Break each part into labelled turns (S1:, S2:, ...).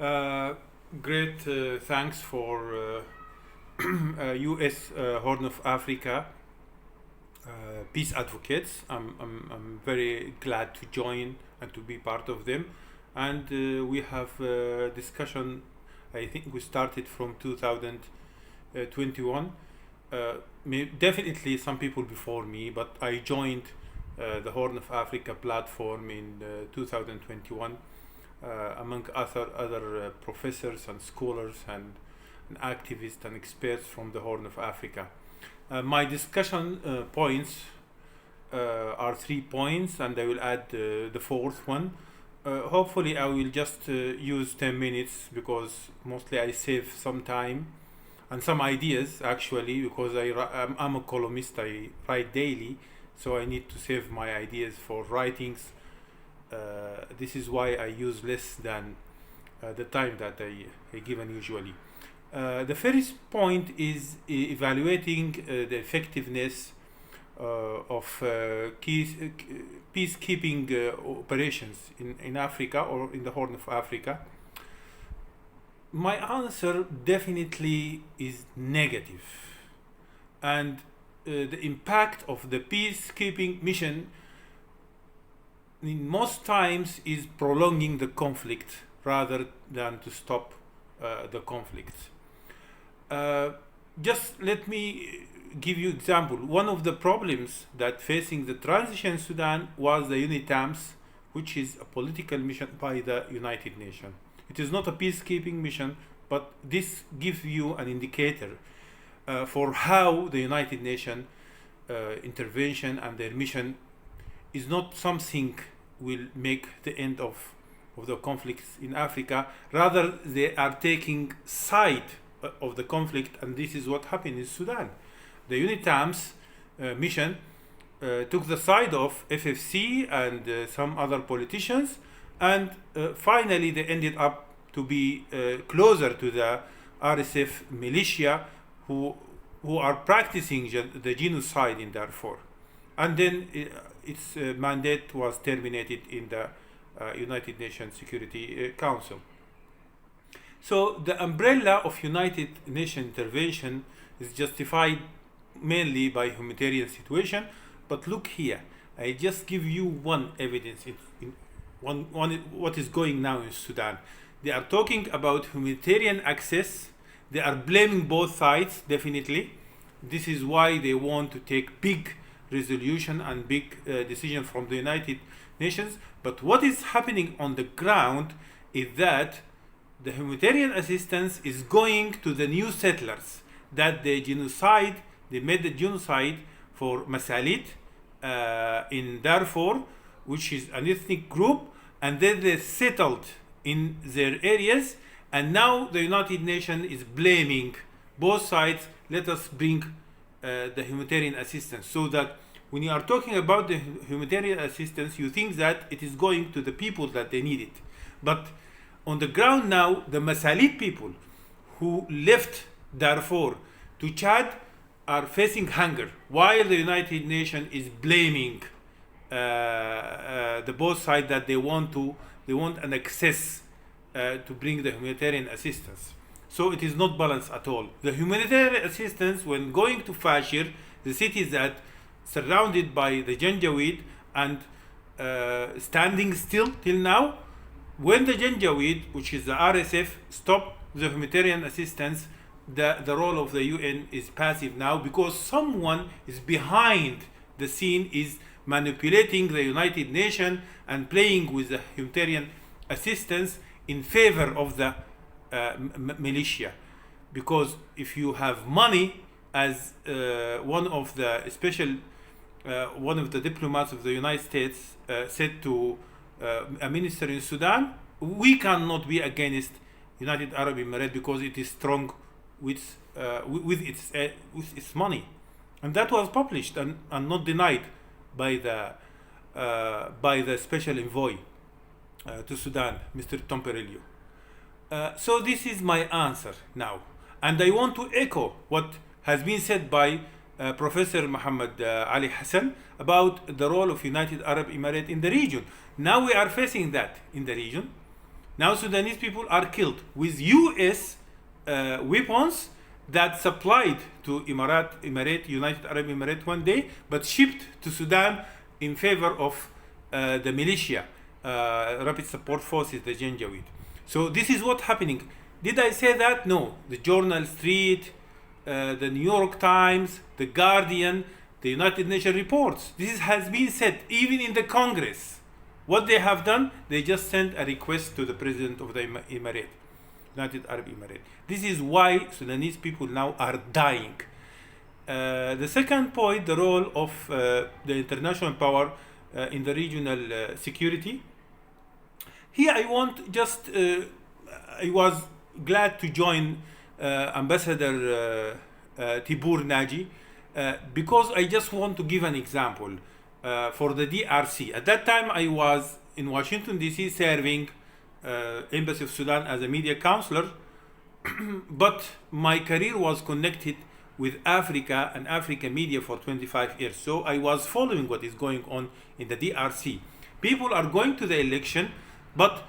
S1: Uh, Great, thanks for US Horn of Africa peace advocates. I'm very glad to join and to be part of them. And we have discussion, I think we started from 2021. Definitely some people before me, but I joined the Horn of Africa platform in 2021. Among other professors and scholars and activists and experts from the Horn of Africa. My discussion points are 3 points, and I will add the fourth one. Hopefully I will just use 10 minutes because mostly I save some time and some ideas actually, because I'm a columnist, I write daily, so I need to save my ideas for writings. This is why I use less than the time that I given usually. The first point is evaluating the effectiveness of peacekeeping operations in Africa or in the Horn of Africa. My answer definitely is negative, and the impact of the peacekeeping mission in most times is prolonging the conflict rather than to stop the conflict. Just let me give you example. One of the problems that facing the transition in Sudan was the UNITAMS, which is a political mission by the United Nations. It is not a peacekeeping mission, but this gives you an indicator for how the United Nations intervention and their mission is not something will make the end of the conflicts in Africa. Rather, they are taking side of the conflict, and this is what happened in Sudan. The UNITAMS mission took the side of FFC and some other politicians, and finally they ended up to be closer to the RSF militia who are practicing the genocide in Darfur. And then its mandate was terminated in the United Nations Security Council. So the umbrella of United Nations intervention is justified mainly by humanitarian situation. But look here, I just give you one evidence in what is going now in Sudan. They are talking about humanitarian access. They are blaming both sides, definitely. This is why they want to take big resolution and big decision from the United Nations. But what is happening on the ground is that the humanitarian assistance is going to the new settlers, that they made the genocide for Masalit in Darfur, which is an ethnic group, and then they settled in their areas, and now the United Nations is blaming both sides. Let us bring the humanitarian assistance, so that when you are talking about the humanitarian assistance, you think that it is going to the people that they need it. But on the ground now, the Masalit people who left Darfur to Chad are facing hunger, while the United Nations is blaming the both sides that they want an access to bring the humanitarian assistance. So it is not balanced at all. The humanitarian assistance, when going to Fashir, the cities that surrounded by the Janjaweed and standing still till now, when the Janjaweed, which is the RSF, stopped the humanitarian assistance, the role of the UN is passive now, because someone is behind the scene, is manipulating the United Nations and playing with the humanitarian assistance in favor of the militia. Because if you have money, as one of the diplomats of the United States said to a minister in Sudan, we cannot be against United Arab Emirates because it is strong with its money, and that was published and not denied by the special envoy to Sudan, Mr. Tom Perello. So this is my answer now, and I want to echo what has been said by Professor Muhammad Ali Hassan about the role of United Arab Emirates in the region. Now we are facing that in the region. Now Sudanese people are killed with US weapons that supplied to United Arab Emirates one day, but shipped to Sudan in favor of the militia, Rapid Support Forces, the Janjaweed. So this is what's happening. Did I say that? No. The Journal Street, the New York Times, the Guardian, the United Nations reports. This has been said even in the Congress. What they have done, they just sent a request to the President of the Emirate, United Arab Emirates. This is why Sudanese people now are dying. The second point, the role of the international power in the regional security. Here I want just, I was glad to join Ambassador Tibur Naji because I just want to give an example for the DRC. At that time I was in Washington DC serving Embassy of Sudan as a media counselor, but my career was connected with Africa and Africa media for 25 years. So I was following what is going on in the DRC. People are going to the election, but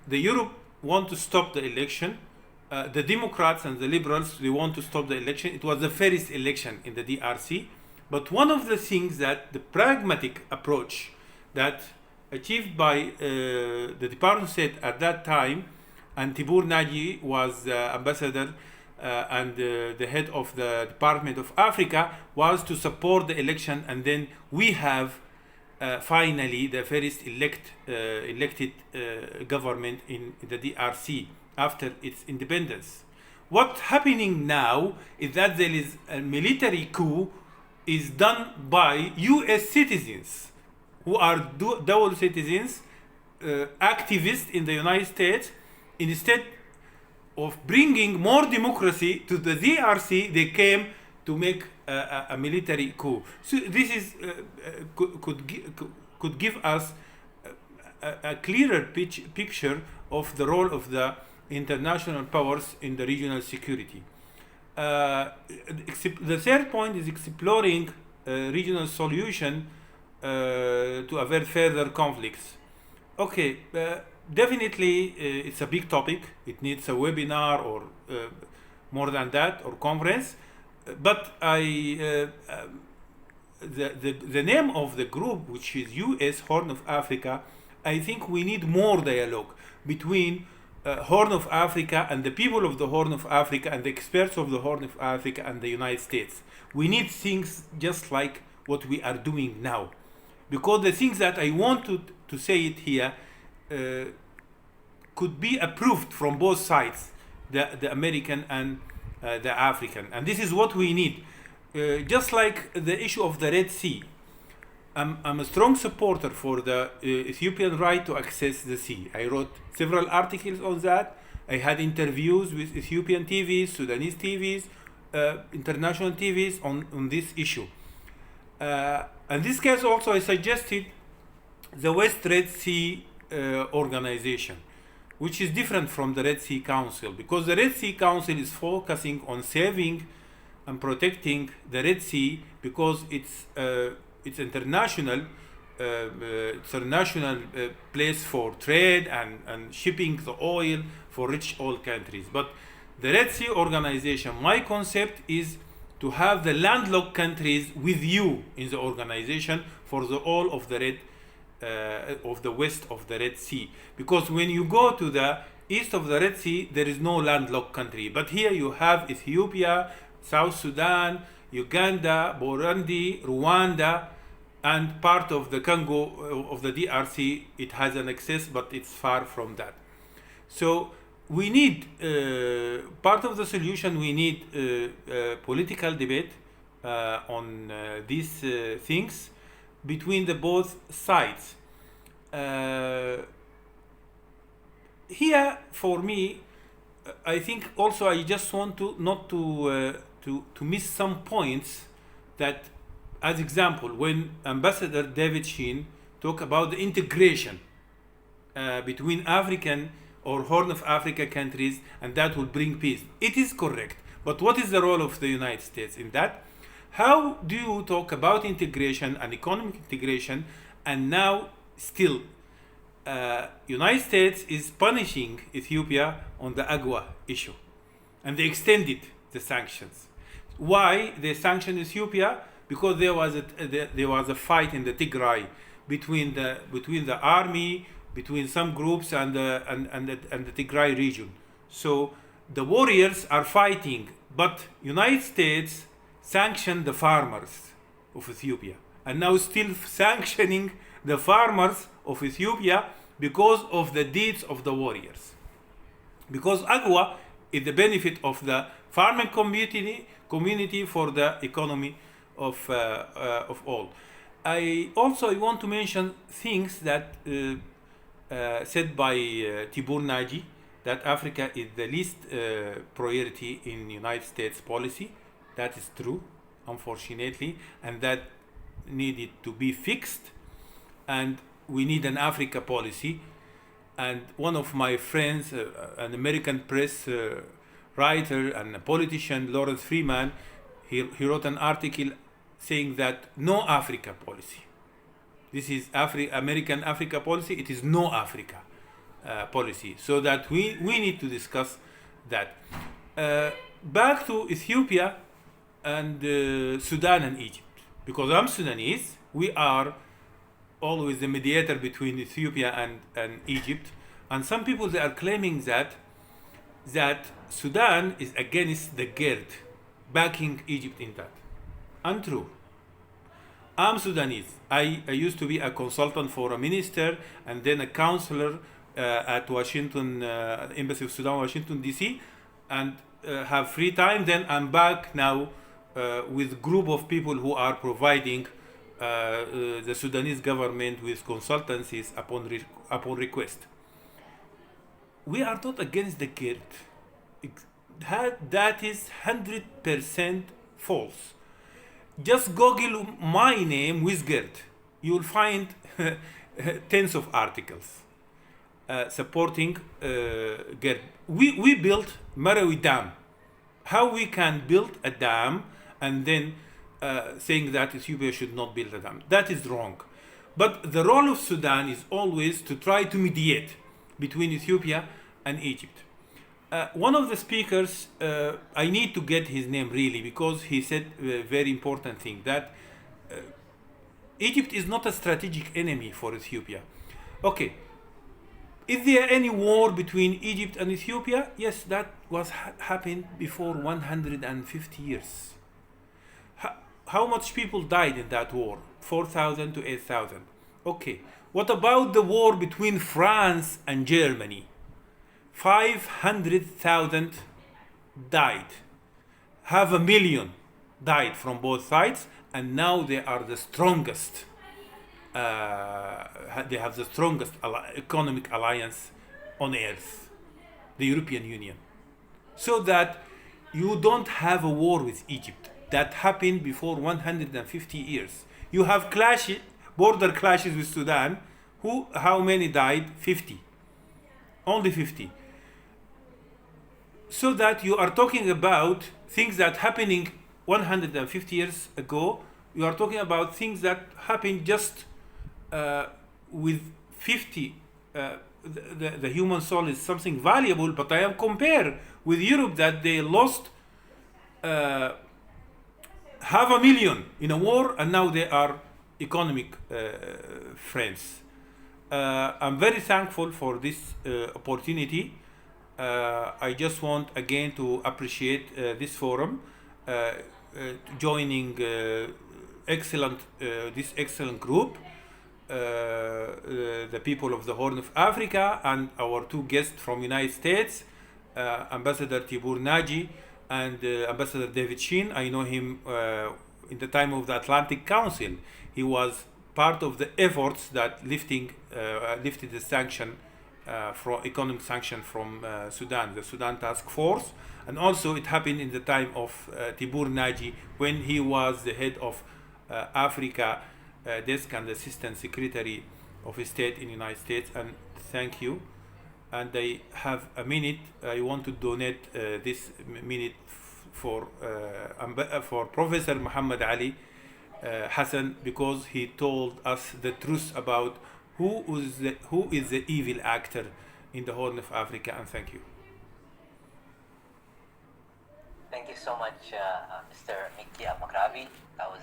S1: the Europe want to stop the election. The Democrats and the Liberals, they want to stop the election. It was the fairest election in the DRC. But one of the things that the pragmatic approach that achieved by the Department of State at that time, and Tibur Naji was ambassador and the head of the Department of Africa, was to support the election, and then we have finally the first elected government in the DRC after its independence. What's happening now is that there is a military coup is done by US citizens who are dual citizens, activists in the United States. Instead of bringing more democracy to the DRC, they came to make a military coup. So this is could give us a clearer picture of the role of the international powers in the regional security. The third point is exploring regional solution to avert further conflicts. Okay, definitely it's a big topic. It needs a webinar or more than that, or conference. But the name of the group, which is US Horn of Africa, I think we need more dialogue between Horn of Africa and the people of the Horn of Africa and the experts of the Horn of Africa and the United States. We need things just like what we are doing now. Because the things that I want to say it here could be approved from both sides, the American and the African. And this is what we need. Just like the issue of the Red Sea. I'm a strong supporter for the Ethiopian right to access the sea. I wrote several articles on that. I had interviews with Ethiopian TVs, Sudanese TVs, international TVs on this issue. In this case also I suggested the West Red Sea organization, which is different from the Red Sea Council, because the Red Sea Council is focusing on saving and protecting the Red Sea because it's international, place for trade and shipping the oil for rich oil countries. But the Red Sea organization, my concept is to have the landlocked countries with you in the organization for the all of the west of the Red Sea. Because when you go to the east of the Red Sea, there is no landlocked country. But here you have Ethiopia, South Sudan, Uganda, Burundi, Rwanda, and part of the Congo of the DRC. It has an access, but it's far from that. So we need, part of the solution, we need political debate on these things between the both sides. Here, for me, I think also I just want to not to miss some points that, as example, when Ambassador David Sheen talked about the integration between African or Horn of Africa countries, and that will bring peace. It is correct, but what is the role of the United States in that? How do you talk about integration and economic integration, and now still United States is punishing Ethiopia on the AGWA issue, and they extended the sanctions. Why they sanctioned Ethiopia? Because there was a fight in the Tigray between the army, between some groups and the Tigray region. So the warriors are fighting, but United States sanctioned the farmers of Ethiopia, and now still sanctioning the farmers of Ethiopia because of the deeds of the warriors. Because AGWA is the benefit of the farming community for the economy of all. I want to mention things that said by Tibur Naji, that Africa is the least priority in United States policy. That is true, unfortunately, and that needed to be fixed. And we need an Africa policy. And one of my friends, an American press writer and a politician, Lawrence Freeman, he wrote an article saying that no Africa policy. This is American Africa policy. It is no Africa policy. So that we need to discuss that. Back to Ethiopia and Sudan and Egypt. Because I'm Sudanese, we are always the mediator between Ethiopia and Egypt. And some people, they are claiming that Sudan is against the GERD, backing Egypt in that. Untrue. I'm Sudanese. I used to be a consultant for a minister and then a counselor at Washington, Embassy of Sudan, Washington, D.C., and have free time. Then I'm back now with group of people who are providing the Sudanese government with consultancies upon request. We are not against the GERD. That is 100% false. Just Google my name with GERD. You will find tens of articles supporting GERD. We built Marawi Dam. How we can build a dam and then saying that Ethiopia should not build a dam? That is wrong. But the role of Sudan is always to try to mediate between Ethiopia and Egypt. One of the speakers, I need to get his name really, because he said a very important thing, that Egypt is not a strategic enemy for Ethiopia. Okay, is there any war between Egypt and Ethiopia? Yes, that was happened before 150 years. How much people died in that war? 4,000 to 8,000. Okay, what about the war between France and Germany? 500,000 died. 500,000 died from both sides, and now they are the strongest. They have the strongest economic alliance on earth, the European Union. So that you don't have a war with Egypt. That happened before 150 years. You have border clashes with Sudan. How many died? 50. Only 50. So that you are talking about things that happening 150 years ago. You are talking about things that happened just with 50. The human soul is something valuable, but I am compared with Europe that they lost 500,000 in a war, and now they are economic friends. I'm very thankful for this opportunity. I just want again to appreciate this forum, joining this excellent group, the people of the Horn of Africa, and our two guests from United States, Ambassador Tibur Naji and Ambassador David Sheen. I know him in the time of the Atlantic Council. He was part of the efforts that lifted the sanction, from economic sanction from Sudan, the Sudan Task Force, and also it happened in the time of Tibur Naji when he was the head of Africa desk and Assistant Secretary of State in the United States. And thank you. And I have a minute. I want to donate this minute for Professor Muhammad Ali Hassan, because he told us the truth about who is the evil actor in the Horn of Africa. And thank you.
S2: Thank you so much, Mr. Mekki ELMOGRABI. That was